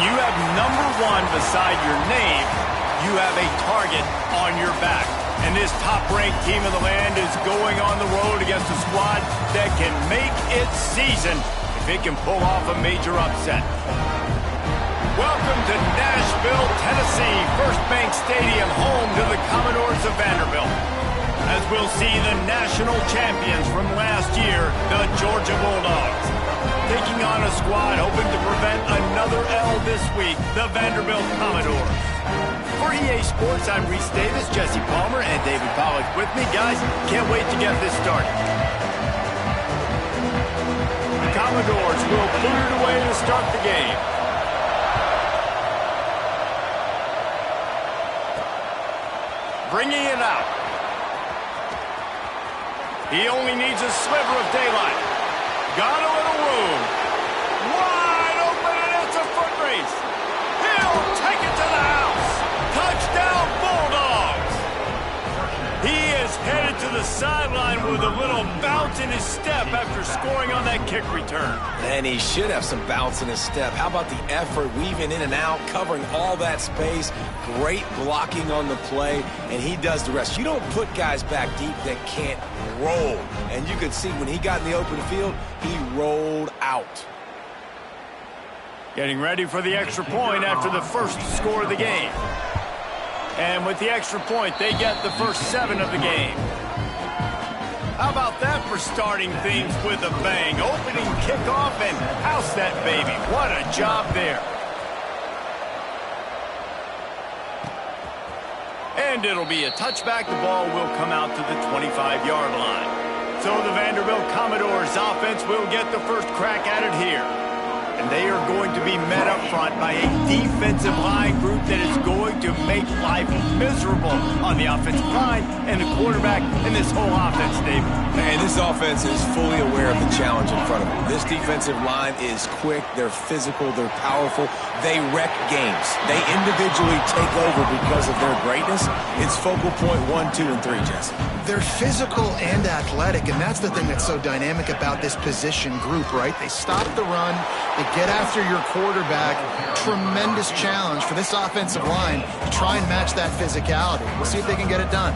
you have #1 beside your name, you have a target on your back. And this top-ranked team in the land is going on the road against a squad that can make its season if it can pull off a major upset. Welcome to Nashville, Tennessee, First Bank Stadium, home to the Commodores of Vanderbilt. As we'll see the national champions from last year, the Georgia Bulldogs, taking on a squad hoping to prevent another L this week, the Vanderbilt Commodores. For EA Sports, I'm Reese Davis, Jesse Palmer, and David Pollack with me. Guys, can't wait to get this started. The Commodores will clear it away to start the game. Bringing it out. He only needs a sliver of daylight. Got a little room. Wide open, and it's a foot race. He'll take it to the house. Touchdown, Bulldogs. He is headed to the sideline with a little bounce in his step after scoring on that kick return. And he should have some bounce in his step. How about the effort, weaving in and out, covering all that space, great blocking on the play, and he does the rest. You don't put guys back deep that can't roll. And you could see when he got in the open field, he rolled out. Getting ready for the extra point after the first score of the game. And with the extra point, they get the first 7 of the game. How about that for starting things with a bang? Opening kickoff and house that baby. What a job there. And it'll be a touchback. The ball will come out to the 25-yard line. So the Vanderbilt Commodores offense will get the first crack at it here. And they are going to be met up front by a defensive line group that is going to make life miserable on the offensive line and the quarterback and this whole offense, David. Man, this offense is fully aware of the challenge in front of them. This defensive line is quick, they're physical, they're powerful, they wreck games. They individually take over because of their greatness. It's focal point 1, 2, and 3, Jesse. They're physical and athletic, and that's the thing that's so dynamic about this position group, right? They stop the run, they get after your quarterback. Tremendous challenge for this offensive line to try and match that physicality. We'll see if they can get it done.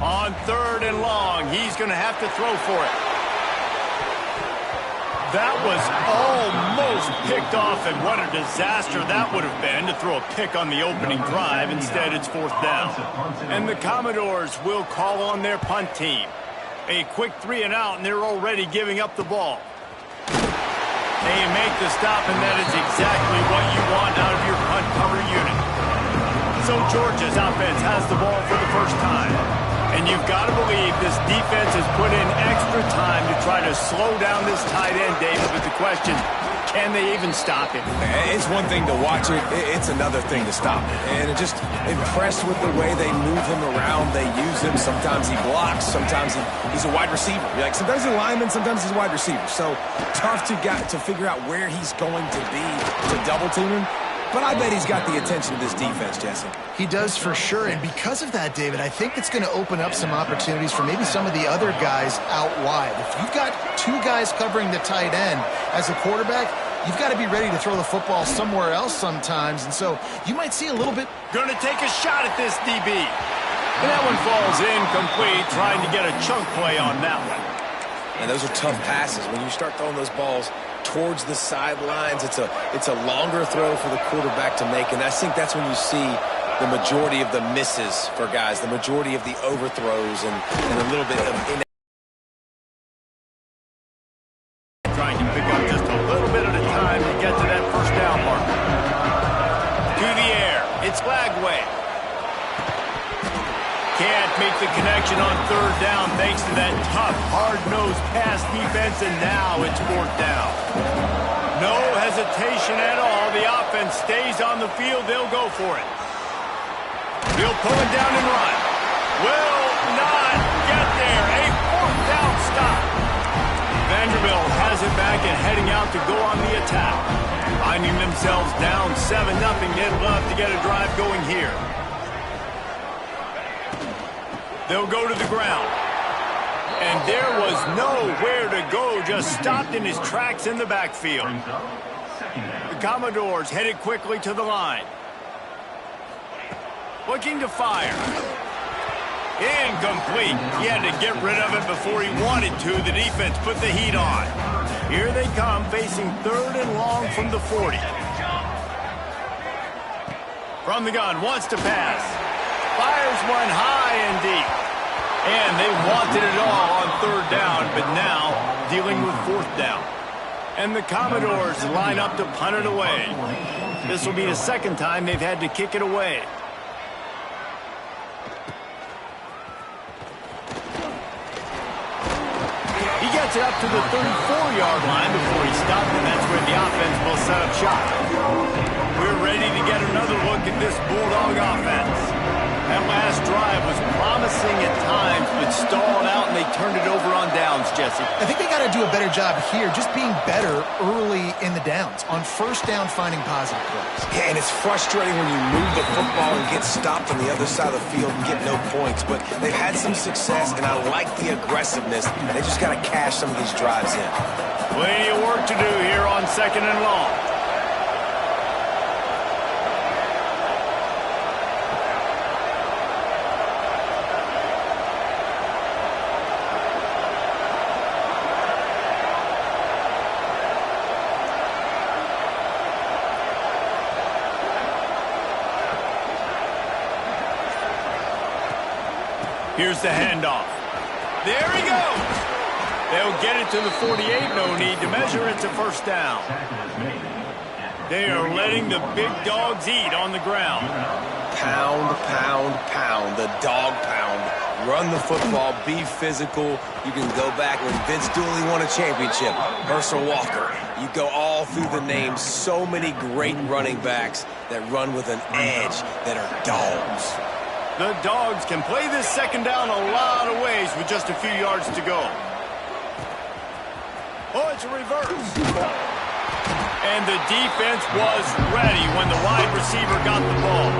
On 3rd and long, he's going to have to throw for it. That was almost picked off, and what a disaster that would have been to throw a pick on the opening drive. Instead, it's 4th down. And the Commodores will call on their punt team. A quick 3 and out, and they're already giving up the ball. They make the stop, and that is exactly what you want out of your punt cover unit. So Georgia's offense has the ball for the first time. And you've got to believe this defense has put in extra time to try to slow down this tight end, David. But the question, can they even stop him? It's one thing to watch it. It's another thing to stop it. And just impressed with the way they move him around. They use him. Sometimes he blocks. Sometimes he's a wide receiver. Like sometimes he's a lineman. Sometimes he's a wide receiver. So tough to figure out where he's going to be to double team him. But I bet he's got the attention of this defense, Jesse. He does for sure, and because of that, David, I think it's going to open up some opportunities for maybe some of the other guys out wide. If you've got 2 guys covering the tight end as a quarterback, you've got to be ready to throw the football somewhere else sometimes, and so you might see a little bit. Going to take a shot at this DB. And that one falls incomplete, trying to get a chunk play on that one. And those are tough passes. When you start throwing those balls towards the sidelines, it's a longer throw for the quarterback to make, and I think that's when you see the majority of the misses for guys, the majority of the overthrows, and a little bit of trying to pick up just a little bit at a time to get to that first down marker. To the air, it's Lagway. Can't make the connection on 3rd down thanks to that tough, hard-nosed pass defense, and now it's 4th down. No hesitation at all. The offense stays on the field. They'll go for it. He'll pull it down and run. Will not get there. A 4th down stop. Vanderbilt has it back and heading out to go on the attack. Finding themselves down 7-0. They'd love to get a drive going here. They'll go to the ground. And there was nowhere to go, just stopped in his tracks in the backfield. The Commodores headed quickly to the line. Looking to fire. Incomplete. He had to get rid of it before he wanted to. The defense put the heat on. Here they come, facing 3rd and long from the 40. From the gun, wants to pass. Fires one high and deep. And they wanted it all on 3rd down, but now dealing with 4th down. And the Commodores line up to punt it away. This will be the 2nd time they've had to kick it away. He gets it up to the 34-yard line before he stopped, and that's where the offense will set up shop. We're ready to get another look at this Bulldog offense. That last drive was promising at times, but stalled out, and they turned it over on downs, Jesse. I think they got to do a better job here, just being better early in the downs. On 1st down, finding positive plays. Yeah, and it's frustrating when you move the football and get stopped on the other side of the field and get no points. But they've had some success, and I like the aggressiveness. They just got to cash some of these drives in. Plenty of work to do here on 2nd and long. Here's the handoff. There he goes. They'll get it to the 48. No need to measure it to 1st down. They are letting the big dogs eat on the ground. Pound, pound, pound. The dog pound. Run the football. Be physical. You can go back when Vince Dooley won a championship. Herschel Walker. You go all through the names. So many great running backs that run with an edge that are dogs. The Dogs can play this 2nd down a lot of ways with just a few yards to go. Oh, it's a reverse. And the defense was ready when the wide receiver got the ball.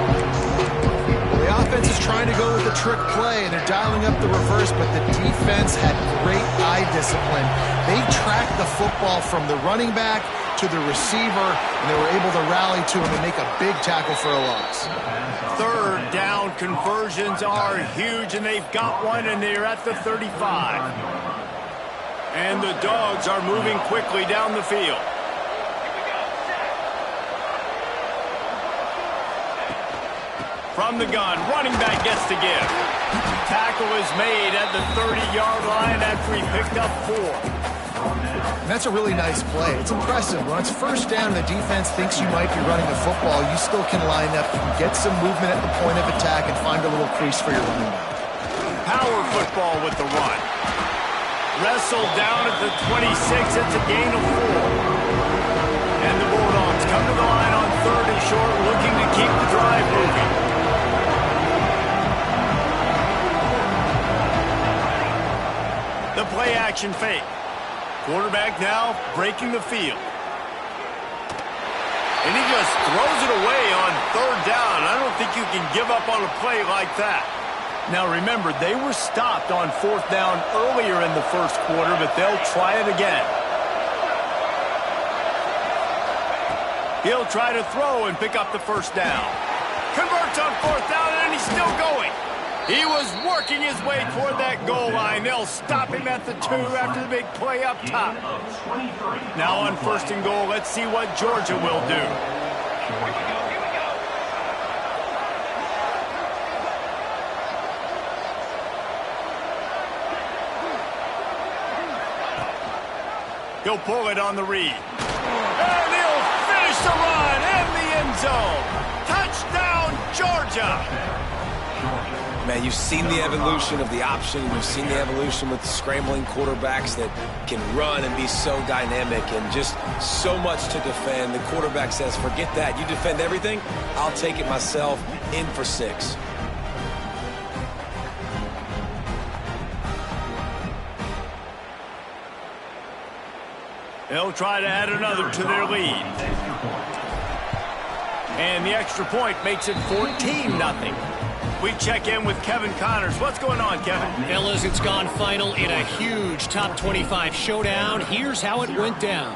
The offense is trying to go with the trick play, and they're dialing up the reverse, but the defense had great eye discipline. They tracked the football from the running back to the receiver, and they were able to rally to him and make a big tackle for a loss. 3rd down conversions are huge, and they've got one, and they're at the 35. And the Dogs are moving quickly down the field. From the gun, running back gets to give. Tackle is made at the 30-yard line after he picked up 4. And that's a really nice play. It's impressive. When it's 1st down and the defense thinks you might be running the football, you still can line up. You can get some movement at the point of attack and find a little crease for your running back. Power football with the run. Wrestled down at the 26. It's a gain of 4. And the Bulldogs come to the line on 3rd and short, looking to keep the drive moving. The play action fake. Quarterback now breaking the field. And he just throws it away on 3rd down. I don't think you can give up on a play like that. Now remember, they were stopped on 4th down earlier in the 1st quarter, but they'll try it again. He'll try to throw and pick up the 1st down. Converts on 4th down, and he's still going. He was working his way toward that goal line. They'll stop him at the 2 after the big play up top. Now on 1st and goal, let's see what Georgia will do. He'll pull it on the read. And he'll finish the run in the end zone. Touchdown, Georgia. Man, you've seen the evolution of the option. You've seen the evolution with the scrambling quarterbacks that can run and be so dynamic and just so much to defend. The quarterback says, forget that. You defend everything, I'll take it myself. In for 6. They'll try to add another to their lead. And the extra point makes it 14-0. We check in with Kevin Connors. What's going on, Kevin? Fellas, it's gone final in a huge top 25 showdown. Here's how it went down.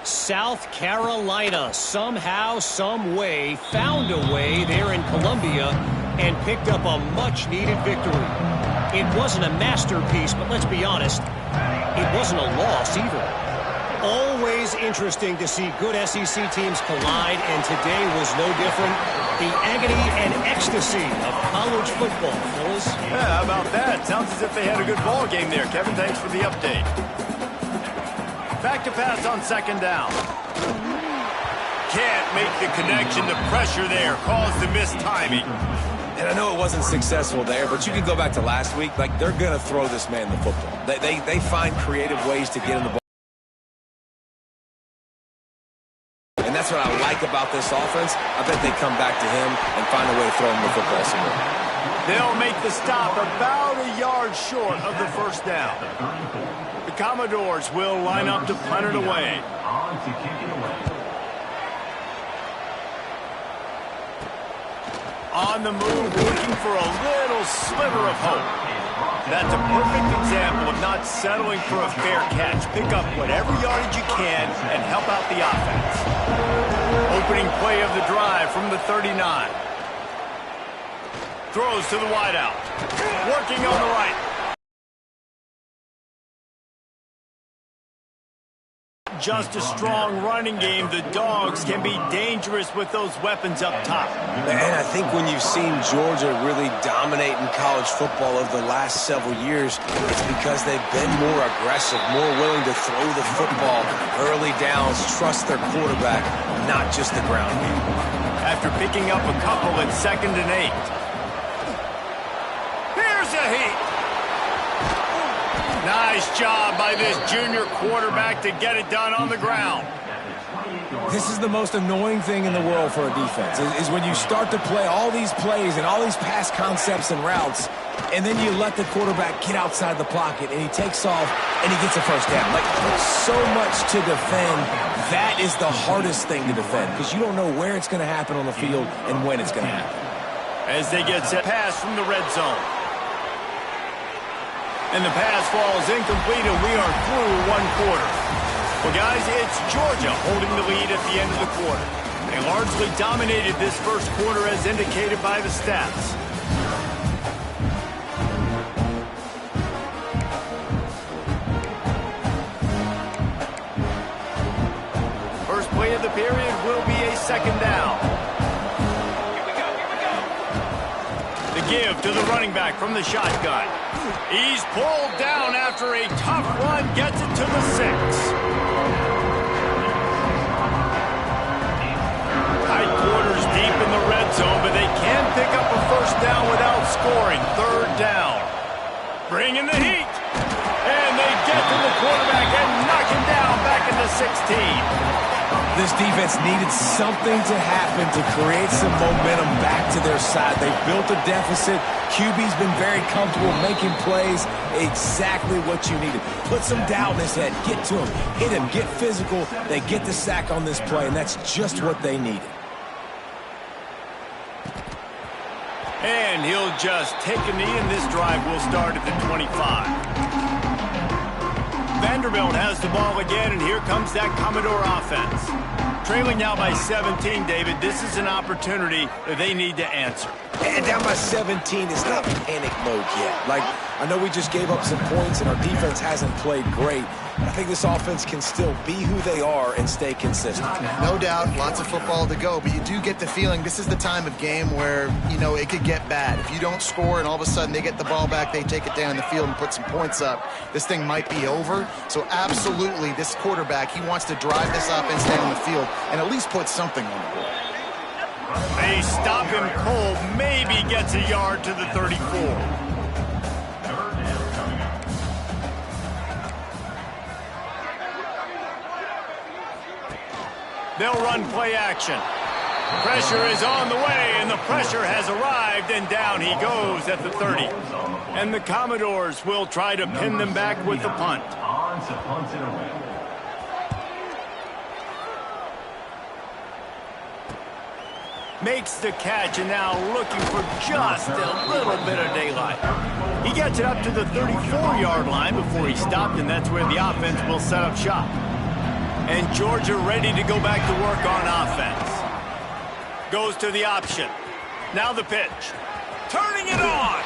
South Carolina somehow, some way, found a way there in Columbia and picked up a much-needed victory. It wasn't a masterpiece, but let's be honest, it wasn't a loss either. Always interesting to see good SEC teams collide, and today was no different. The agony and ecstasy of college football, fellas. Yeah, how about that? Sounds as if they had a good ball game there. Kevin, thanks for the update. Back to pass on second down. Can't make the connection. The pressure there caused the missed timing. And I know it wasn't successful there, but you can go back to last week. Like, they're going to throw this man the football. They find creative ways to get him the ball. And that's what I like about this offense. I bet they come back to him and find a way to throw him the football somewhere. They'll make the stop about a yard short of the first down. The Commodores will line up to punt it away. On the move, looking for a little sliver of hope. That's a perfect example of not settling for a fair catch. Pick up whatever yardage you can and help out the offense. Opening play of the drive from the 39. Throws to the wideout. Working on the right. Just a strong running game. The Dogs can be dangerous with those weapons up top. And I think when you've seen Georgia really dominate in college football over the last several years, it's because they've been more aggressive, more willing to throw the football early downs, trust their quarterback, not just the ground game. After picking up a couple at 2nd and 8. Here's a heat. Nice job by this junior quarterback to get it done on the ground. This is the most annoying thing in the world for a defense, is when you start to play all these plays and all these pass concepts and routes, and then you let the quarterback get outside the pocket, and he takes off, and he gets a first down. Like, so much to defend. That is the hardest thing to defend, because you don't know where it's going to happen on the field and when it's going to happen. As they get set pass from the red zone. And the pass falls incomplete, and we are through one quarter. Well, guys, it's Georgia holding the lead at the end of the quarter. They largely dominated this first quarter as indicated by the stats. First play of the period will be a 2nd down. The give to the running back from the shotgun. He's pulled down after a tough run, gets it to the 6. Tight quarters deep in the red zone, but they can pick up a first down without scoring. 3rd down. Bring in the heat. And they get to the quarterback and knock him down back in the 16. This defense needed something to happen to create some momentum back to their side. They built a deficit. QB's been very comfortable making plays. Exactly what you needed. Put some doubt in his head. Get to him. Hit him. Get physical. They get the sack on this play, and that's just what they needed. And he'll just take a knee, and this drive will start at the 25. Vanderbilt has the ball again, and here comes that Commodore offense. Trailing now by 17, David. This is an opportunity that they need to answer. And down by 17, it's not panic mode yet. Like, I know we just gave up some points, and our defense hasn't played great. I think this offense can still be who they are and stay consistent. No doubt, lots of football to go, but you do get the feeling this is the time of game where, you know, it could get bad. If you don't score and all of a sudden they get the ball back, they take it down the field and put some points up, this thing might be over. So absolutely, this quarterback, he wants to drive this offense down the field and at least put something on the board. They stop him cold, maybe gets a yard to the 34. They'll run play action. Pressure is on the way, and the pressure has arrived, and down he goes at the 30. And the Commodores will try to pin them back with the punt. makes the catch, and now looking for just a little bit of daylight. He gets it up to the 34-yard line before he stopped, and that's where the offense will set up shop. And Georgia ready to go back to work on offense. Goes to the option. Now the pitch. Turning it on.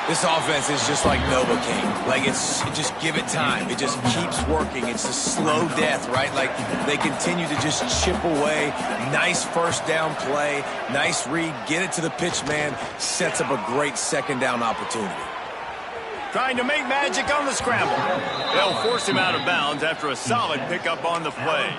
This offense is just like Novocaine. Like, just give it time. It just keeps working. It's a slow death, right? Like, they continue to just chip away. Nice first down play. Nice read. Get it to the pitch man. Sets up a great second down opportunity. Trying to make magic on the scramble. They'll force him out of bounds after a solid pickup on the play.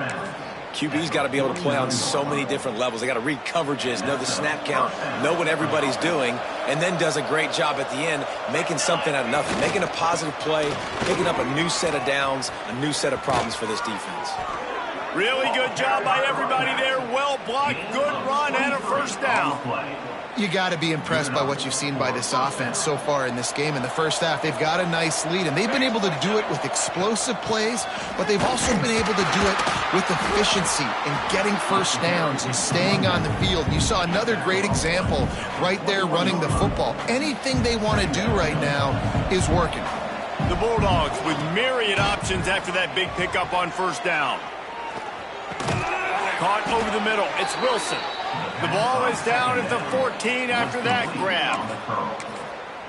QB's got to be able to play on so many different levels. They got to read coverages, know the snap count, know what everybody's doing, and then does a great job at the end making something out of nothing, making a positive play, picking up a new set of downs, a new set of problems for this defense. Really good job by everybody there. Well blocked, good run, and a first down. You got to be impressed by what you've seen by this offense so far in this game. In the first half, they've got a nice lead, and they've been able to do it with explosive plays, but they've also been able to do it with efficiency and getting first downs and staying on the field. You saw another great example right there running the football. Anything they want to do right now is working. The Bulldogs with myriad options after that big pickup on first down. Caught over the middle. It's Wilson. The ball is down at the 14 after that grab.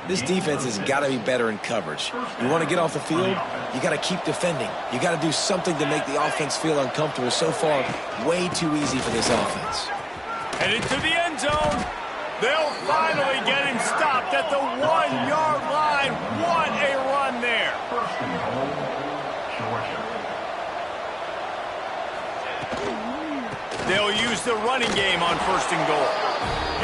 This defense has got to be better in coverage. You want to get off the field, you got to keep defending. You got to do something to make the offense feel uncomfortable. So far, way too easy for this offense. Headed to the end zone. They'll finally get him stopped at the 1-yard line. What a run there. They'll use the running game on first and goal.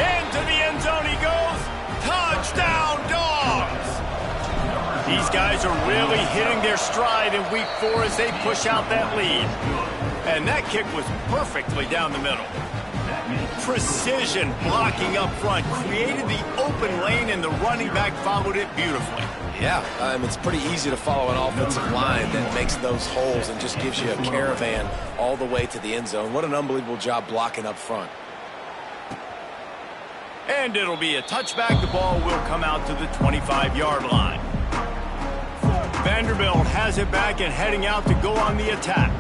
Into the end zone he goes. Touchdown, Dogs! These guys are really hitting their stride in week 4 as they push out that lead. And that kick was perfectly down the middle. Precision blocking up front created the open lane, and the running back followed it beautifully. Yeah, it's pretty easy to follow an offensive line that makes those holes and just gives you a caravan all the way to the end zone. What an unbelievable job blocking up front. And it'll be a touchback. The ball will come out to the 25-yard line. Vanderbilt has it back and heading out to go on the attack.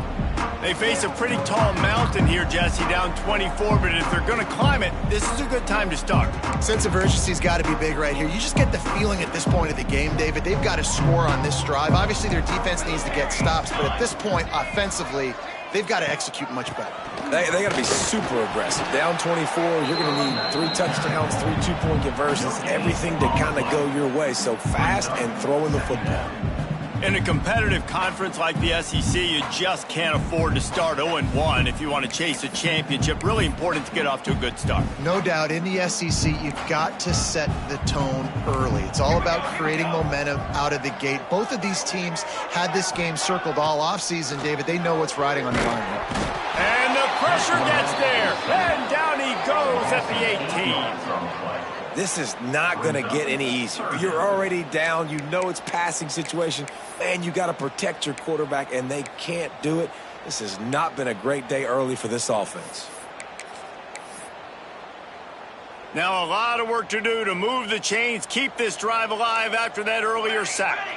They face a pretty tall mountain here, Jesse, down 24, but if they're going to climb it, this is a good time to start. Sense of urgency's got to be big right here. You just get the feeling at this point of the game, David, they've got to score on this drive. Obviously, their defense needs to get stops, but at this point, offensively, they've got to execute much better. They got to be super aggressive. Down 24, you're going to need 3 touchdowns, 3 two-point conversions, everything to kind of go your way. So fast and throwing the football. In a competitive conference like the SEC, you just can't afford to start 0-1 if you want to chase a championship. Really important to get off to a good start. No doubt, in the SEC, you've got to set the tone early. It's all about creating momentum out of the gate. Both of these teams had this game circled all offseason, David. They know what's riding on the line. And the pressure gets there. And down he goes at the 18. This is not going to get any easier. You're already down. You know it's passing situation. And you got to protect your quarterback, and they can't do it. This has not been a great day early for this offense. Now a lot of work to do to move the chains, keep this drive alive after that earlier sack.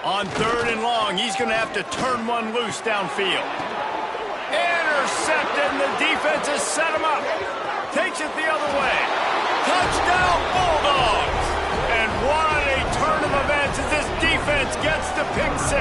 On 3rd and long, he's going to have to turn one loose downfield. Intercepted, and the defense has set him up. Takes it the other way. Touchdown, Bulldogs! And what a turn of events as this defense gets the pick 6.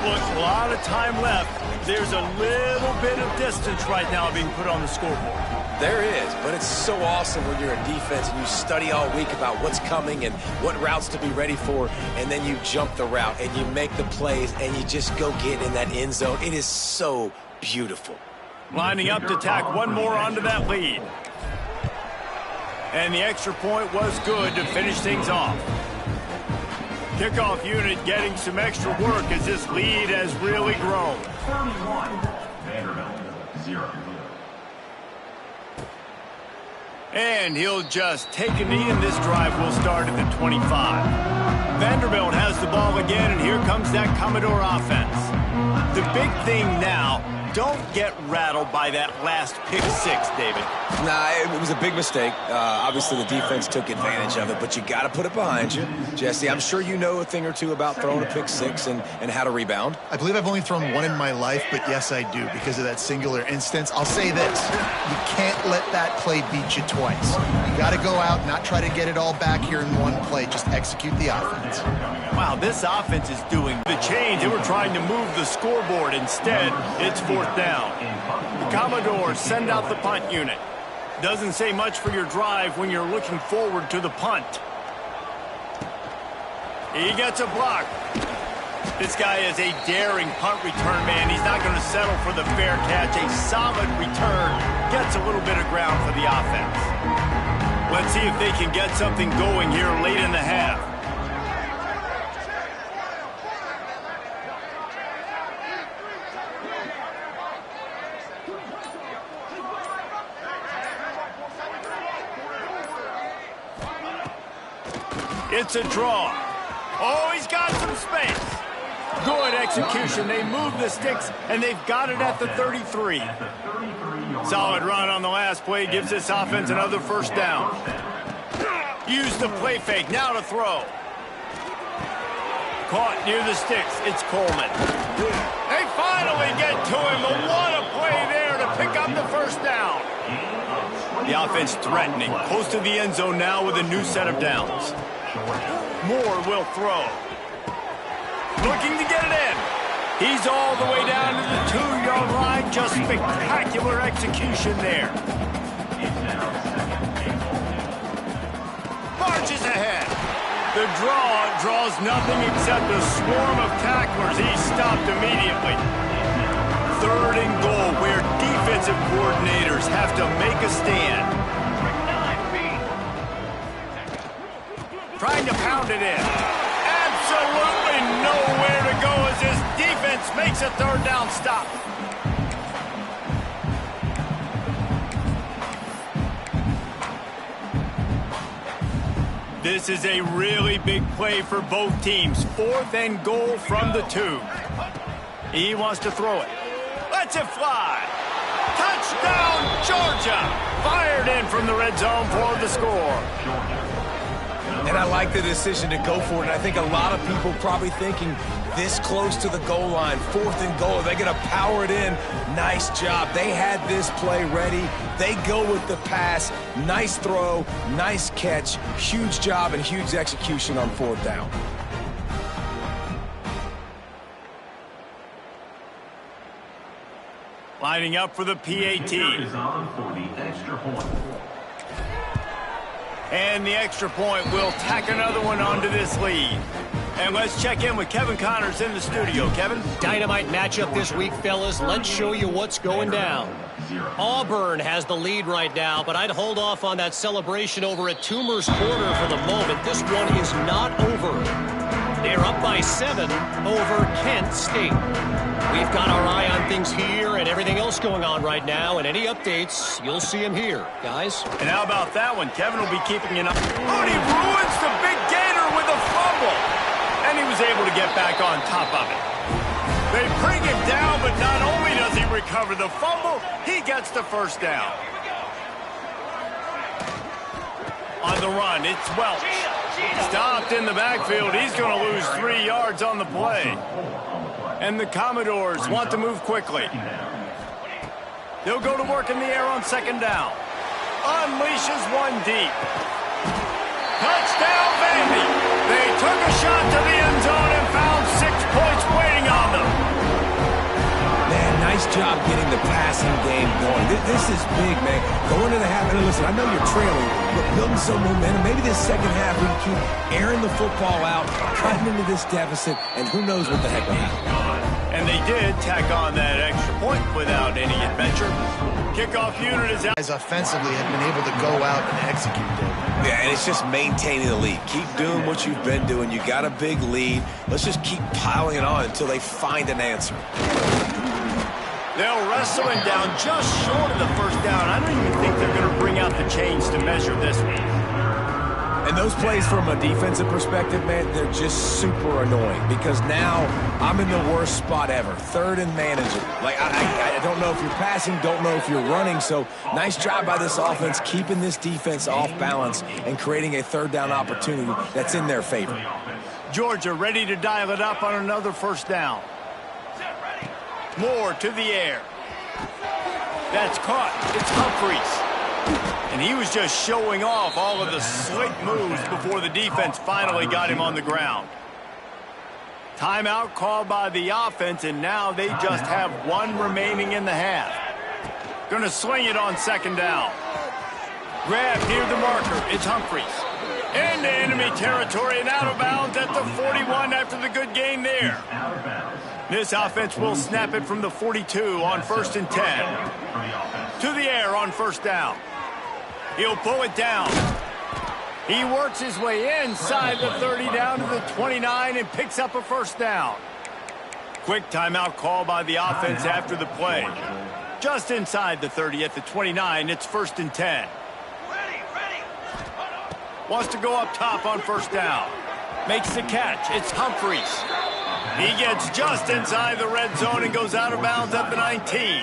Look, a lot of time left. There's a little bit of distance right now being put on the scoreboard. There is, but it's so awesome when you're a defense and you study all week about what's coming and what routes to be ready for, and then you jump the route and you make the plays and you just go get in that end zone. It is so beautiful. Lining up to tack one more onto that lead. And the extra point was good to finish things off. Kickoff unit getting some extra work as this lead has really grown. 31, Vanderbilt, 0. And he'll just take a knee, and this drive will start at the 25. Vanderbilt has the ball again, and here comes that Commodore offense. The big thing now, don't get rattled by that last pick six, David. Nah, it was a big mistake. Obviously, the defense took advantage of it, but you got to put it behind you. Jesse, I'm sure you know a thing or two about throwing a pick six and how to rebound. I believe I've only thrown one in my life, but yes, I do, because of that singular instance. I'll say this. You can't let that play beat you twice. You got to go out, not try to get it all back here in one play. Just execute the offense. Wow, this offense is doing the change. They were trying to move the scoreboard. Instead, it's fourth down. The Commodores send out the punt unit. Doesn't say much for your drive when you're looking forward to the punt. He gets a block. This guy is a daring punt return man. He's not going to settle for the fair catch. A solid return gets a little bit of ground for the offense. Let's see if they can get something going here late in the half. It's a draw. Oh, he's got some space. Good execution. They move the sticks, and they've got it at the 33. Solid run on the last play gives this offense another first down. Use the play fake. Now to throw. Caught near the sticks. It's Coleman. They finally get to him. But what a play there to pick up the first down. The offense threatening. Close to the end zone now with a new set of downs. Moore will throw. Looking to get it in. He's all the way down to the 2-yard line. Just spectacular execution there. Marches ahead. The draw draws nothing except a swarm of tacklers. He's stopped immediately. 3rd and goal, where defensive coordinators have to make a stand. Trying to pound it in. Absolutely nowhere to go as this defense makes a 3rd down stop. This is a really big play for both teams. 4th and goal from the 2. He wants to throw it. Lets it fly. Touchdown, Georgia. Fired in from the red zone for the score. And I like the decision to go for it. And I think a lot of people probably thinking this close to the goal line, 4th and goal, they're going to power it in. Nice job. They had this play ready. They go with the pass. Nice throw, nice catch. Huge job and huge execution on 4th down. Lining up for the PAT. And the extra point will tack another one onto this lead. And let's check in with Kevin Connors in the studio. Kevin? Dynamite matchup this week, fellas. Let's show you what's going down. Auburn has the lead right now, but I'd hold off on that celebration over at Toomer's Corner for the moment. This one is not over. They're up by 7 over Kent State. We've got our eye on things here and everything else going on right now, and any updates, you'll see them here, guys. And how about that one? Kevin will be keeping an eye. Oh, and he ruins the big gator with a fumble. And he was able to get back on top of it. They bring him down, but not only does he recover the fumble, he gets the first down. On the run, it's Welch. Stopped in the backfield. He's going to lose 3 yards on the play. And the Commodores want to move quickly. They'll go to work in the air on 2nd down. Unleashes one deep. Touchdown, Vandy. They took a shot to the end zone and found 6 points waiting on them. Man, nice job getting the passing game going. This is big, man. Going to the half, and listen, I know you're trailing, but building some momentum. Maybe this second half we can keep airing the football out, cutting into this deficit, and who knows what the heck will happen. And they did tack on that extra point without any adventure. Kickoff unit is out. Guys offensively have been able to go out and execute it. Yeah, and it's just maintaining the lead. Keep doing what you've been doing. You got a big lead. Let's just keep piling it on until they find an answer. They'll wrestle him down just short of the first down. I don't even think they're going to bring out the chains to measure this one. And those plays from a defensive perspective, man, they're just super annoying because now I'm in the worst spot ever. Third and manager. Like, I don't know if you're passing, don't know if you're running. So nice job by this offense keeping this defense off balance and creating a third down opportunity that's in their favor. Georgia ready to dial it up on another first down. Moore to the air. That's caught. It's Humphries. And he was just showing off all of the slick moves before the defense finally got him on the ground. Timeout called by the offense, and now they just have one remaining in the half. Gonna swing it on second down. Grab near the marker. It's Humphries. Into enemy territory and out of bounds at the 41 after the good gain there. This offense will snap it from the 42 on 1st and 10. To the air on first down. He'll pull it down. He works his way inside the 30 down to the 29 and picks up a first down. Quick timeout call by the offense after the play. Just inside the 30 at the 29, it's 1st and 10. Wants to go up top on first down. Makes the catch. It's Humphries. He gets just inside the red zone and goes out of bounds at the 19.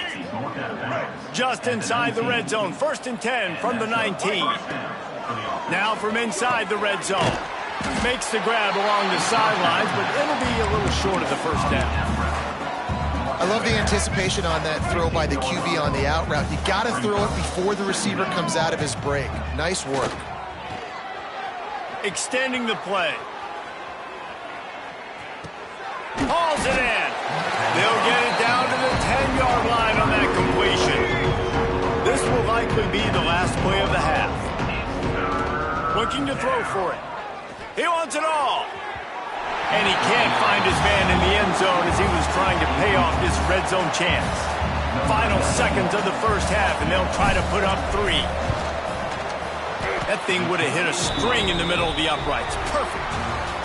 Just inside the red zone. 1st and 10 from the 19. Now from inside the red zone. Makes the grab along the sidelines, but it'll be a little short of the first down. I love the anticipation on that throw by the QB on the out route. You got to throw it before the receiver comes out of his break. Nice work. Extending the play. Hauls it in. They'll get it down to the 10-yard line on that completion. This will likely be the last play of the half. Looking to throw for it. He wants it all. And he can't find his man in the end zone as he was trying to pay off this red zone chance. Final seconds of the first half, and they'll try to put up 3. That thing would have hit a string in the middle of the uprights. Perfect.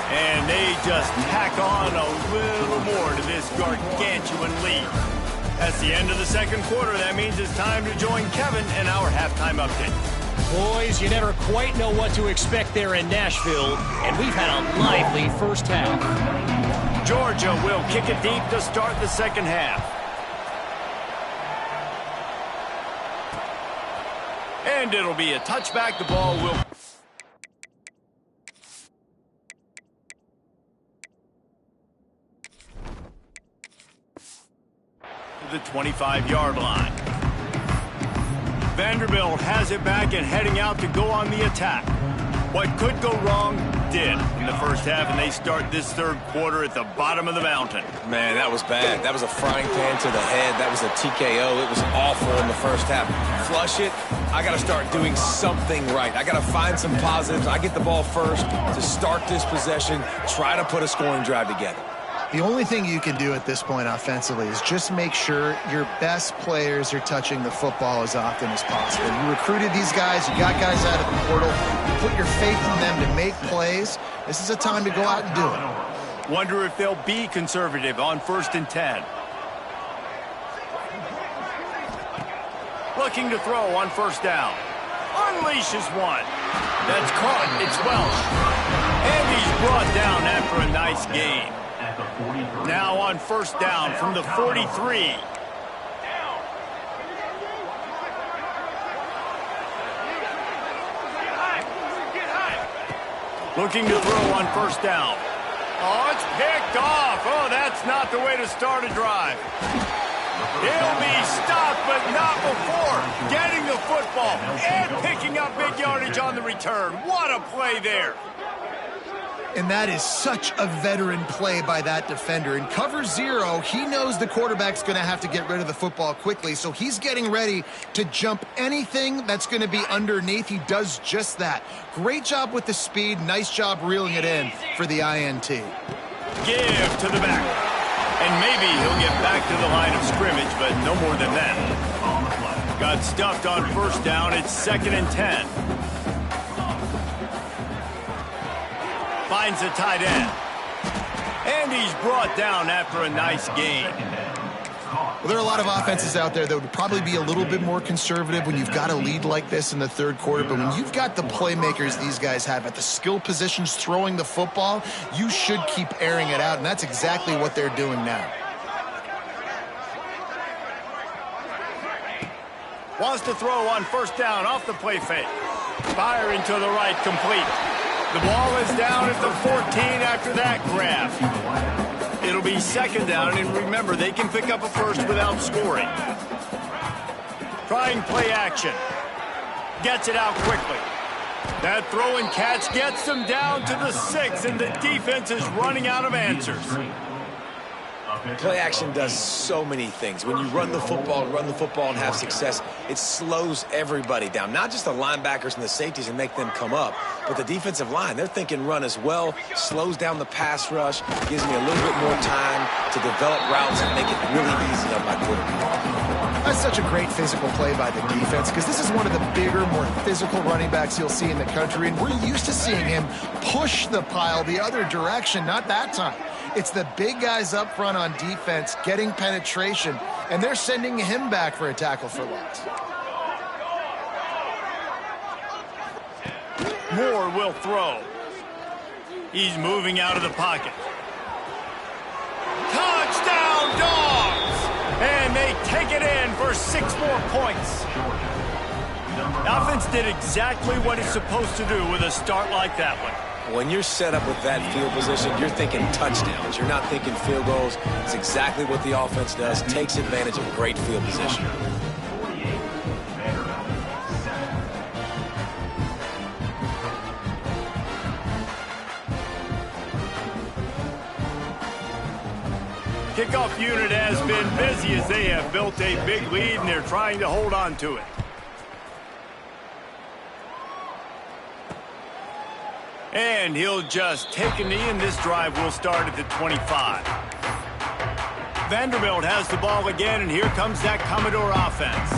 And they just tack on a little more to this gargantuan lead. That's the end of the second quarter. That means it's time to join Kevin in our halftime update. Boys, you never quite know what to expect there in Nashville, and we've had a lively first half. Georgia will kick it deep to start the second half. And it'll be a touchback. The ball will... the 25-yard line. Vanderbilt has it back and heading out to go on the attack. What could go wrong did in the first half, and they start this third quarter at the bottom of the mountain. Man, that was bad. That was a frying pan to the head. That was a TKO. It was awful in the first half. Flush it. I got to start doing something right. I got to find some positives. I get the ball first to start this possession, try to put a scoring drive together. The only thing you can do at this point offensively is just make sure your best players are touching the football as often as possible. You recruited these guys. You got guys out of the portal. You put your faith in them to make plays. This is a time to go out and do it. Wonder if they'll be conservative on 1st and 10. Looking to throw on first down. Unleashes one. That's caught. It's Welsh. And he's brought down after a nice gain. Now on first down from the 43. Looking to throw on first down. Oh, it's picked off. Oh, that's not the way to start a drive. He'll be stopped, but not before getting the football and picking up big yardage on the return. What a play there. And that is such a veteran play by that defender. In cover 0, he knows the quarterback's going to have to get rid of the football quickly, so he's getting ready to jump anything that's going to be underneath. He does just that. Great job with the speed. Nice job reeling it in for the INT. Give to the back. And maybe he'll get back to the line of scrimmage, but no more than that. Got stuffed on first down. It's 2nd and 10. Finds the tight end. And he's brought down after a nice gain. Well, there are a lot of offenses out there that would probably be a little bit more conservative when you've got a lead like this in the third quarter. But when you've got the playmakers these guys have at the skill positions throwing the football, you should keep airing it out. And that's exactly what they're doing now. Wants to throw on first down off the play fake. Firing to the right, complete. The ball is down at the 14 after that grab. It'll be second down, and remember, they can pick up a first without scoring. Trying play action. Gets it out quickly. That throw and catch gets them down to the 6, and the defense is running out of answers. Play action does so many things. When you run the football and have success, it slows everybody down. Not just the linebackers and the safeties and make them come up, but the defensive line. They're thinking run as well, slows down the pass rush, gives me a little bit more time to develop routes and make it really easy on my quarterback. That's such a great physical play by the defense because this is one of the bigger, more physical running backs you'll see in the country, and we're used to seeing him push the pile the other direction, not that time. It's the big guys up front on defense getting penetration, and they're sending him back for a tackle for loss. Moore will throw. He's moving out of the pocket. Touchdown, Dogs! And they take it in for 6 more points. The offense did exactly what it's supposed to do with a start like that one. When you're set up with that field position, you're thinking touchdowns. You're not thinking field goals. It's exactly what the offense does. Takes advantage of great field position. Kickoff unit has been busy as they have built a big lead, and they're trying to hold on to it. And he'll just take a knee, and this drive will start at the 25. Vanderbilt has the ball again, and here comes that Commodore offense.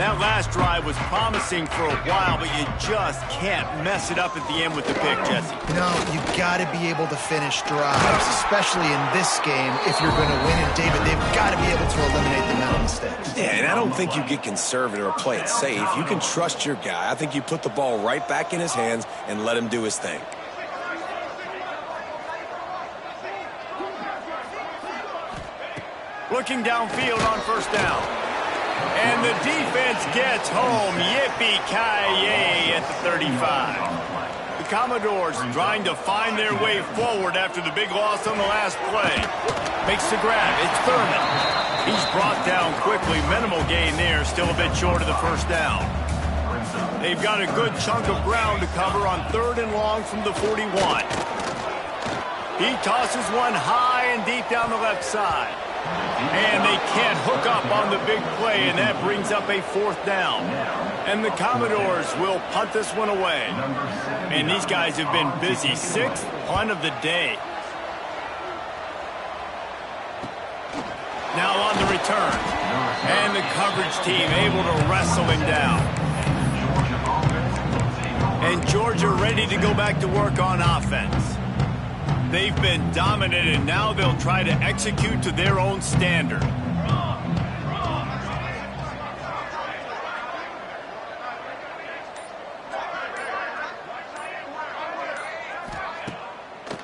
That last drive was promising for a while, but you just can't mess it up at the end with the pick, Jesse. No, you got to be able to finish drives, especially in this game. If you're going to win it, David, they've got to be able to eliminate the mental mistakes. Yeah, and I don't think you get conservative or play it safe. You can trust your guy. I think you put the ball right back in his hands and let him do his thing. Looking downfield on first down. And the defense gets home. Yippee-ki-yay at the 35. The Commodores trying to find their way forward after the big loss on the last play. Makes the grab. It's Thurman. He's brought down quickly. Minimal gain there. Still a bit short of the first down. They've got a good chunk of ground to cover on 3rd and long from the 41. He tosses one high and deep down the left side. And they can't hook up on the big play, and that brings up a 4th down. And the Commodores will punt this one away. And these guys have been busy. 6th punt of the day. Now on the return. And the coverage team able to wrestle him down. And Georgia ready to go back to work on offense. They've been dominant, and now they'll try to execute to their own standard.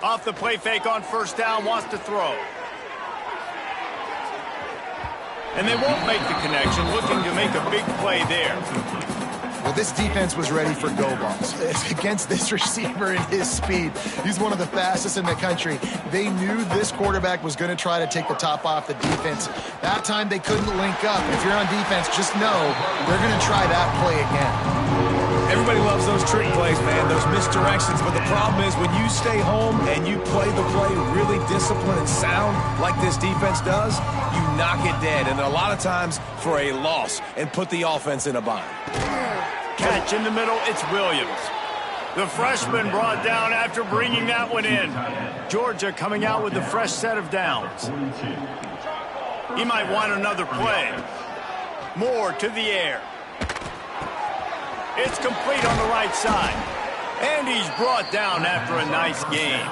Off the play fake on first down, wants to throw. And they won't make the connection, looking to make a big play there. Well, this defense was ready for go balls. Against this receiver and his speed, he's one of the fastest in the country. They knew this quarterback was going to try to take the top off the defense. That time they couldn't link up. If you're on defense, just know they're going to try that play again. Everybody loves those trick plays, man, those misdirections. But the problem is when you stay home and you play the play really disciplined and sound like this defense does, you knock it dead. And a lot of times for a loss and put the offense in a bind. Catch in the middle, it's Williams. The freshman brought down after bringing that one in. Georgia coming out with a fresh set of downs. He might want another play. Moore to the air. It's complete on the right side. And he's brought down after a nice game.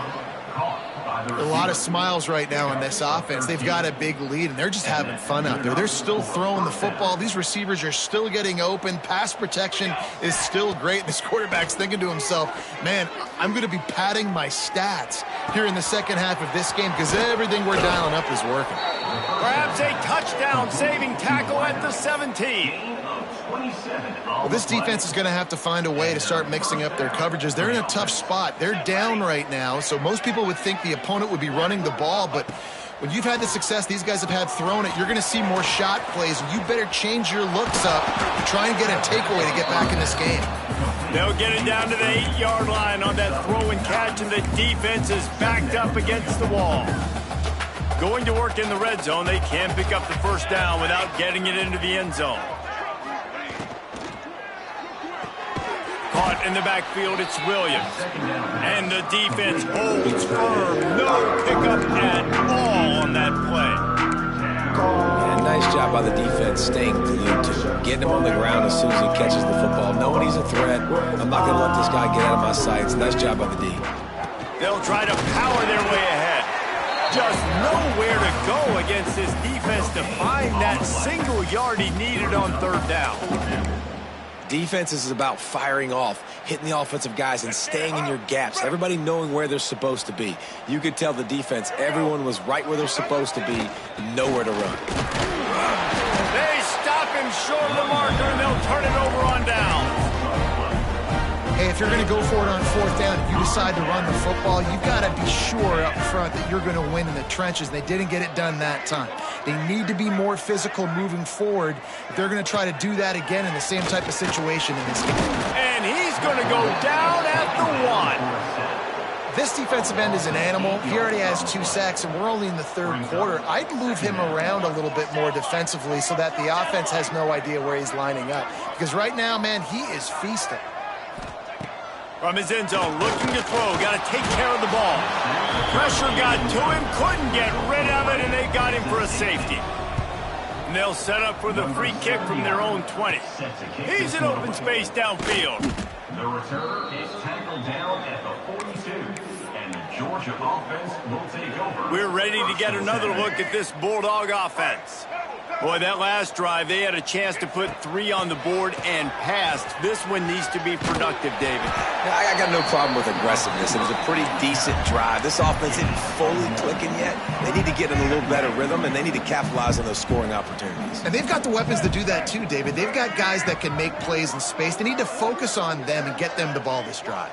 A lot of smiles right now in this offense. They've got a big lead, and they're just having fun out there. They're still throwing the football. These receivers are still getting open. Pass protection is still great. This quarterback's thinking to himself, man, I'm going to be padding my stats here in the second half of this game because everything we're dialing up is working. Grabs a touchdown-saving tackle at the 17. Well, this defense is going to have to find a way to start mixing up their coverages. They're in a tough spot. They're down right now, so most people would think the opponent would be running the ball, but when you've had the success these guys have had throwing it, you're going to see more shot plays. You better change your looks up to try and get a takeaway to get back in this game. They'll get it down to the 8-yard line on that throw and catch, and the defense is backed up against the wall. Going to work in the red zone, they can't pick up the first down without getting it into the end zone. Caught in the backfield, it's Williams. And the defense holds firm. No pickup at all on that play. Yeah, nice job by the defense staying glued to him. Getting him on the ground as soon as he catches the football. Knowing he's a threat. I'm not going to let this guy get out of my sights. Nice job by the D. They'll try to power their way ahead. Just nowhere to go against this defense to find that single yard he needed on third down. Defense is about firing off, hitting the offensive guys, and staying in your gaps. Everybody knowing where they're supposed to be. You could tell the defense, everyone was right where they're supposed to be, nowhere to run. They stop him short of the marker, and they'll turn it over on down. Hey, if you're going to go for it on fourth down, if you decide to run the football, you've got to be sure up front that you're going to win in the trenches. They didn't get it done that time. They need to be more physical moving forward if they're going to try to do that again in the same type of situation in this game. And he's going to go down at the 1. This defensive end is an animal. He already has 2 sacks, and we're only in the third quarter. I'd move him around a little bit more defensively so that the offense has no idea where he's lining up. Because right now, man, he is feasting. From his end zone, looking to throw, got to take care of the ball. Pressure got to him, couldn't get rid of it, and they got him for a safety. And they'll set up for the free kick from their own 20. He's in open space downfield. The returner is tackled down at the 42, and the Georgia offense will take over. We're ready to get another look at this Bulldog offense. Boy, that last drive, they had a chance to put 3 on the board and passed. This one needs to be productive, David. I got no problem with aggressiveness. It was a pretty decent drive. This offense isn't fully clicking yet. They need to get in a little better rhythm, and they need to capitalize on those scoring opportunities. And they've got the weapons to do that too, David. They've got guys that can make plays in space. They need to focus on them and get them the ball this drive.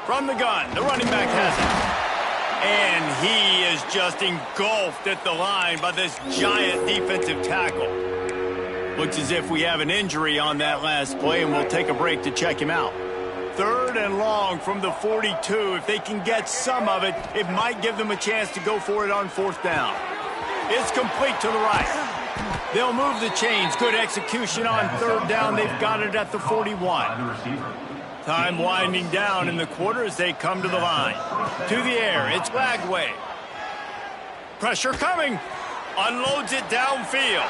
From the gun, the running back has it. And he is just engulfed at the line by this giant defensive tackle. Looks as if we have an injury on that last play, and we'll take a break to check him out. 3rd and long from the 42. If they can get some of it, it might give them a chance to go for it on 4th down. It's complete to the right. They'll move the chains. Good execution on 3rd down. They've got it at the 41. Time winding down in the quarter as they come to the line. To the air, it's Lagway. Pressure coming. Unloads it downfield.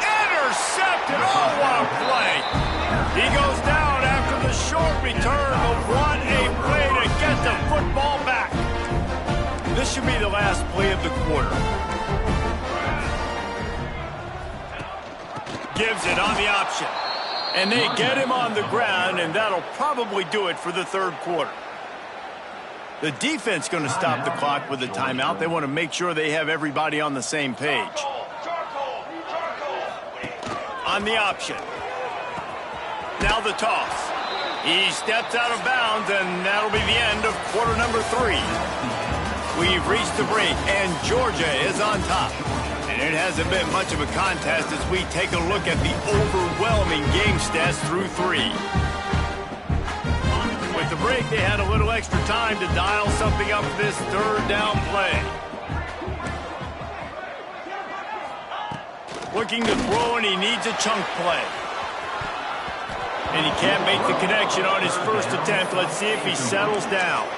Intercepted. Oh, what a play. He goes down after the short return, but what a play to get the football back. This should be the last play of the quarter. Gives it on the option. And they get him on the ground, and that'll probably do it for the 3rd quarter. The defense going to stop the clock with a timeout. They want to make sure they have everybody on the same page. On the option. Now the toss. He steps out of bounds, and that'll be the end of quarter number 3. We've reached the break, and Georgia is on top. And it hasn't been much of a contest as we take a look at the overwhelming game stats through 3. With the break, they had a little extra time to dial something up for this 3rd down play. Looking to throw, and he needs a chunk play. And he can't make the connection on his first attempt. Let's see if he settles down.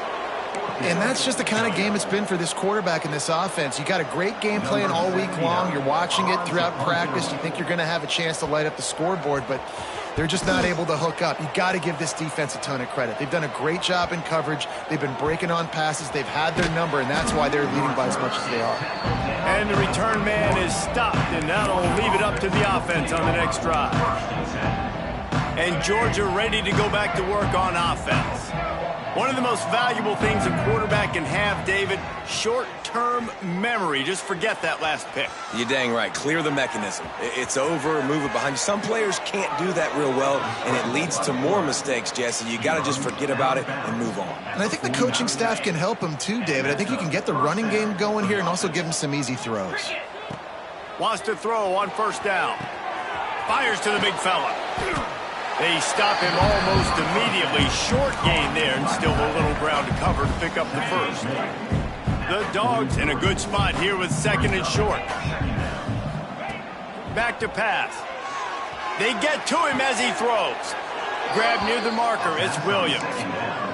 And that's just the kind of game it's been for this quarterback in this offense. You got a great game plan all week long. You're watching it throughout practice. You think you're going to have a chance to light up the scoreboard, but They're just not able to hook up. You got to give this defense a ton of credit. They've done a great job in coverage. They've been breaking on passes. They've had their number, and that's why they're leading by as much as they are. And the return man is stopped, and that'll leave it up to the offense on the next drive. And Georgia ready to go back to work on offense. One of the most valuable things a quarterback can have, David, short-term memory. Just forget that last pick. You're dang right. Clear the mechanism. It's over, move it behind you. Some players can't do that real well, and it leads to more mistakes, Jesse. You got to just forget about it and move on. And I think the coaching staff can help him too, David. I think you can get the running game going here and also give him some easy throws. Wants to throw on first down. Fires to the big fella. They stop him almost immediately. Short gain there, and still a little ground to cover to pick up the first. The Dogs in a good spot here with second and short. Back to pass. They get to him as he throws. Grab near the marker. It's Williams.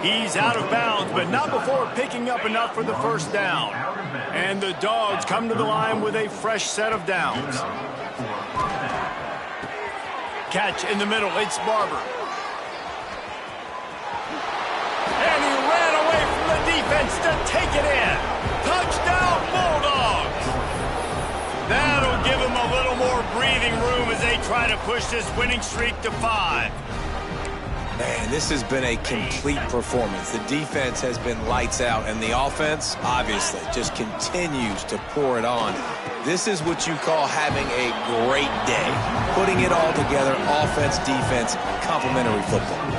He's out of bounds, but not before picking up enough for the first down. And the Dogs come to the line with a fresh set of downs. Catch in the middle. It's Barber. And he ran away from the defense to take it in. Touchdown, Bulldogs. That'll give them a little more breathing room as they try to push this winning streak to 5. Man, this has been a complete performance. The defense has been lights out, and the offense, obviously, just continues to pour it on. This is what you call having a great day. Putting it all together, offense, defense, complementary football.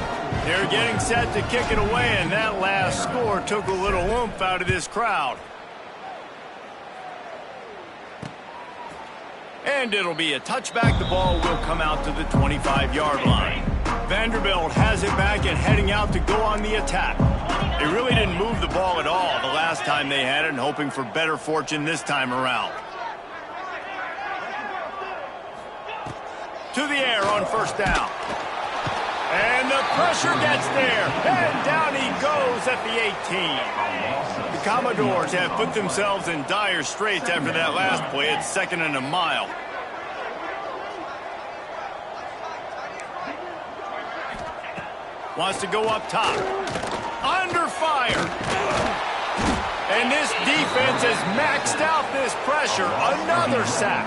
They're getting set to kick it away, and that last score took a little oomph out of this crowd. And it'll be a touchback. The ball will come out to the 25-yard line. Vanderbilt has it back and heading out to go on the attack. They really didn't move the ball at all the last time they had it, and hoping for better fortune this time around. To the air on first down. And the pressure gets there. And down he goes at the 18. The Commodores have put themselves in dire straits after that last play. It's 2nd and a mile. Wants to go up top. Under fire. And this defense has maxed out this pressure. Another sack.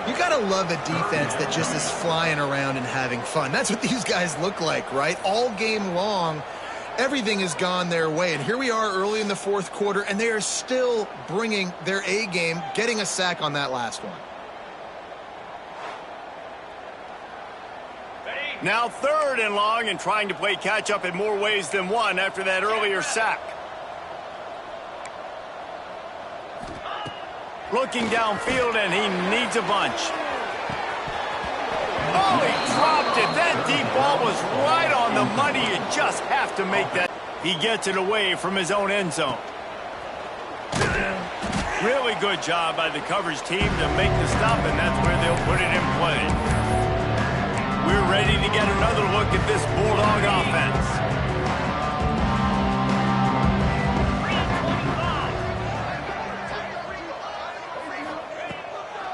You got to love a defense that just is flying around and having fun. That's what these guys look like, right? All game long, everything has gone their way. And here we are early in the fourth quarter, and they are still bringing their A game, getting a sack on that last one. Now 3rd and long, and trying to play catch-up in more ways than one after that earlier sack. Looking downfield, and he needs a bunch. Oh, he dropped it. That deep ball was right on the money. You just have to make that. He gets it away from his own end zone. Really good job by the coverage team to make the stop, and that's where they'll put it in play. We're ready to get another look at this Bulldog offense.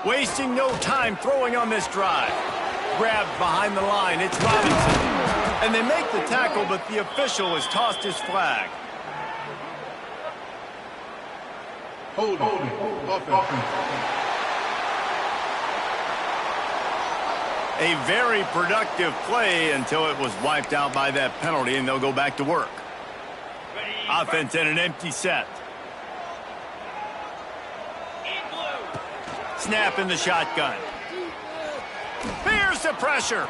Wasting no time throwing on this drive. Grabbed behind the line. It's Robinson. And they make the tackle, but the official has tossed his flag. Hold on. A very productive play until it was wiped out by that penalty, and they'll go back to work. Offense in an empty set. Snap in the shotgun. Here's the pressure.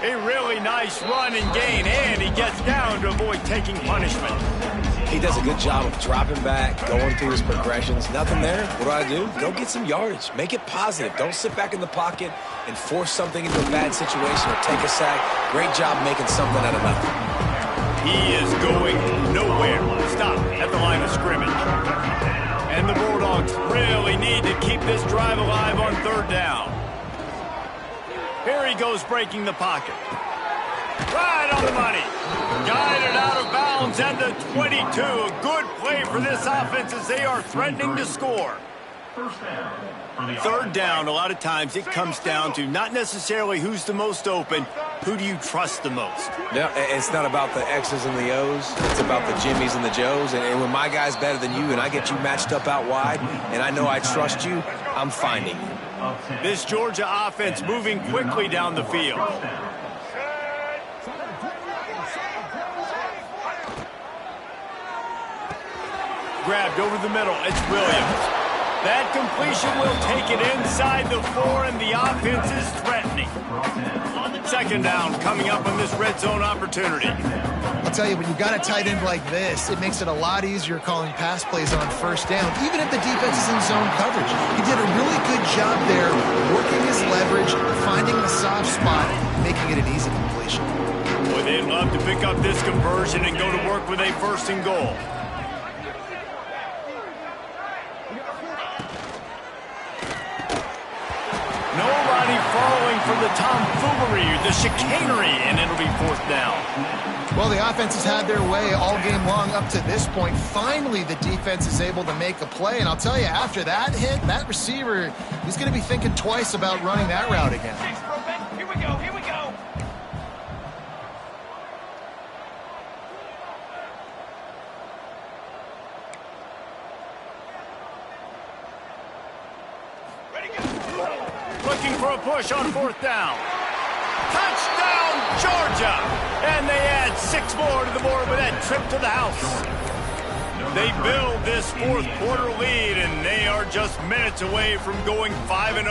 A really nice run and gain, and he gets down to avoid taking punishment. He does a good job of dropping back, going through his progressions. Nothing there. What do? Go get some yardage. Make it positive. Don't sit back in the pocket and force something into a bad situation or take a sack. Great job making something out of nothing. He is going nowhere. Stop at the line of scrimmage. And the Bulldogs really need to keep this drive alive on 3rd down. Here he goes breaking the pocket. Right on the money. Guided out of bounds at the 22. A good play for this offense as they are threatening to score. First down. For the Third down, a lot of times it comes down to not necessarily who's the most open, who do you trust the most? Yeah, it's not about the X's and the O's. It's about the Jimmies and the Joes. And when my guy's better than you and I get you matched up out wide and I know I trust you, I'm finding you. This Georgia offense moving quickly down the field. Grabbed over the middle. It's Williams. That completion will take it inside the 4, and the offense is threatening. Second down coming up on this red zone opportunity. I'll tell you, when you got a tight end like this, it makes it a lot easier calling pass plays on first down, even if the defense is in zone coverage. He did a really good job there, working his leverage, finding the soft spot, making it an easy completion. Boy, they'd love to pick up this conversion and go to work with a 1st and goal. Nobody falling for the tomfoolery, the chicanery, and it'll be 4th down. Well, the offense has had their way all game long up to this point. Finally, the defense is able to make a play, and I'll tell you, after that hit, that receiver, he's going to be thinking twice about running that route again. Here we go, here we go. Looking for a push on 4th down. Touchdown, Georgia! And they add 6 more to the board with that trip to the house. They build this 4th quarter lead, and they are just minutes away from going 5-0.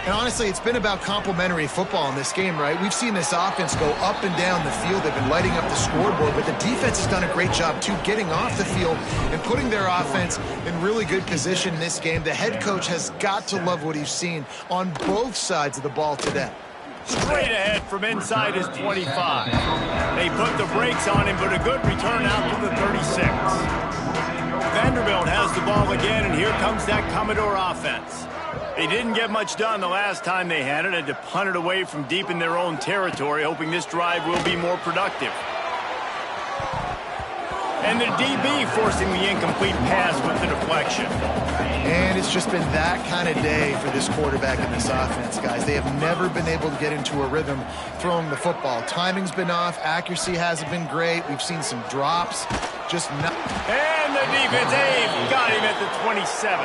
And honestly, it's been about complementary football in this game, right? We've seen this offense go up and down the field. They've been lighting up the scoreboard, but the defense has done a great job, too, getting off the field and putting their offense in really good position in this game. The head coach has got to love what he's seen on both sides of the ball today. Straight ahead from inside his 25. They put the brakes on him, but a good return out to the 36. Vanderbilt has the ball again, and here comes that Commodore offense. They didn't get much done the last time they had it. Had to punt it away from deep in their own territory, hoping this drive will be more productive. And the DB forcing the incomplete pass with the deflection. And it's just been that kind of day for this quarterback and this offense, guys. They have never been able to get into a rhythm throwing the football. Timing's been off. Accuracy hasn't been great. We've seen some drops. Just not. And the defense, got him at the 27.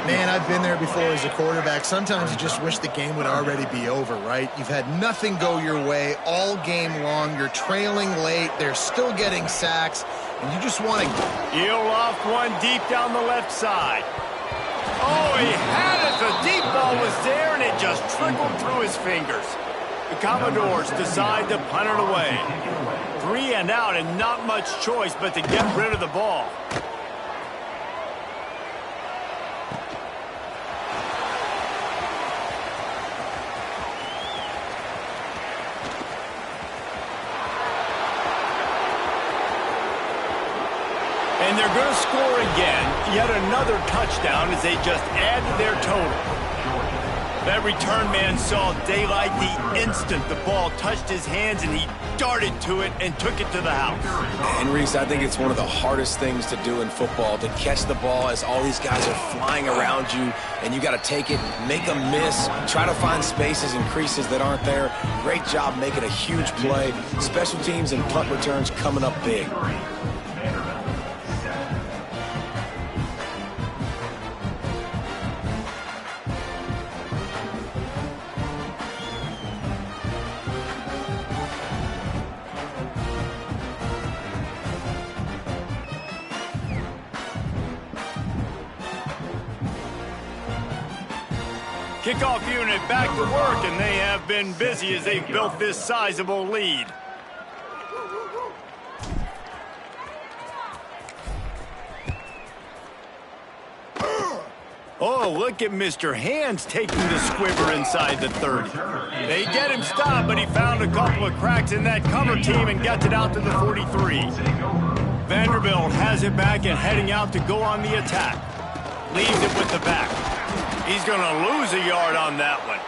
Man, I've been there before as a quarterback. Sometimes you just wish the game would already be over, right? You've had nothing go your way all game long. You're trailing late. They're still getting sacks. And you just want to... He'll off one deep down the left side. Oh, he had it. The deep ball was there, and it just trickled through his fingers. The Commodores decide to punt it away. 3 and out, and not much choice but to get rid of the ball. And they're going to score again, yet another touchdown as they just add to their total. That return man saw daylight the instant the ball touched his hands, and he darted to it and took it to the house. And Reese, I think it's one of the hardest things to do in football, to catch the ball as all these guys are flying around you, and you got to take it, make them miss, try to find spaces and creases that aren't there. Great job making a huge play. Special teams and punt returns coming up big. Kickoff unit back to work, and they have been busy as they've built this sizable lead. Oh, look at Mr. Hands taking the squibber inside the 30. They get him stopped, but he found a couple of cracks in that cover team and gets it out to the 43. Vanderbilt has it back and heading out to go on the attack. Leaves it with the back. He's going to lose a yard on that one.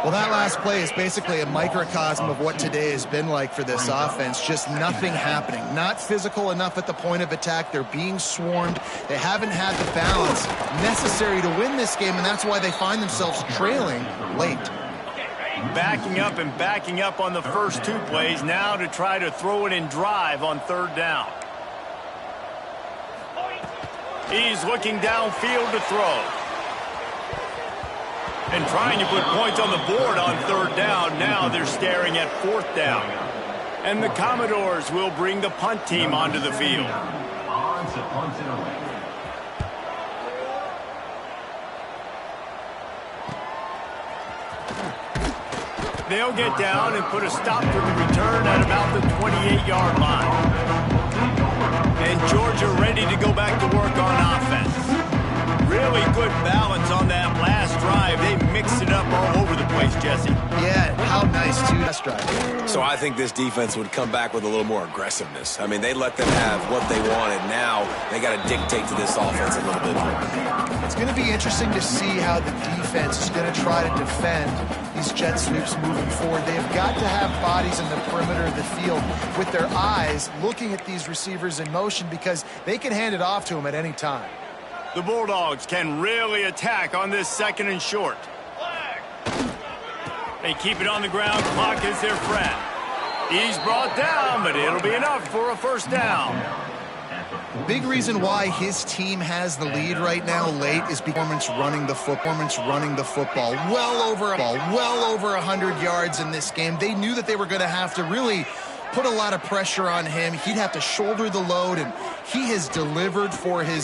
Well, that last play is basically a microcosm of what today has been like for this offense. Just nothing happening. Not physical enough at the point of attack. They're being swarmed. They haven't had the balance necessary to win this game, and that's why they find themselves trailing late. Backing up and backing up on the first two plays now to try to throw it in drive on third down. He's looking downfield to throw. And trying to put points on the board on third down. Now they're staring at fourth down. And the Commodores will bring the punt team onto the field. On to punt it away. They'll get down and put a stop to the return at about the 28-yard line. And Georgia ready to go back to work on offense. Really good balance on that last drive. They mixed it up all over the place, Jesse. Yeah, how nice, too. Last drive. So I think this defense would come back with a little more aggressiveness. I mean, they let them have what they wanted. Now they got to dictate to this offense a little bit more. It's going to be interesting to see how the defense is going to try to defend these jet sweeps moving forward. They've got to have bodies in the perimeter of the field with their eyes looking at these receivers in motion because they can hand it off to them at any time. The Bulldogs can really attack on this second and short. They keep it on the ground. Clock is their friend. He's brought down, but it'll be enough for a first down. Big reason why his team has the lead right now late is performance running the football. Well over 100 yards in this game. They knew that they were going to have to really put a lot of pressure on him. He'd have to shoulder the load, and he has delivered for his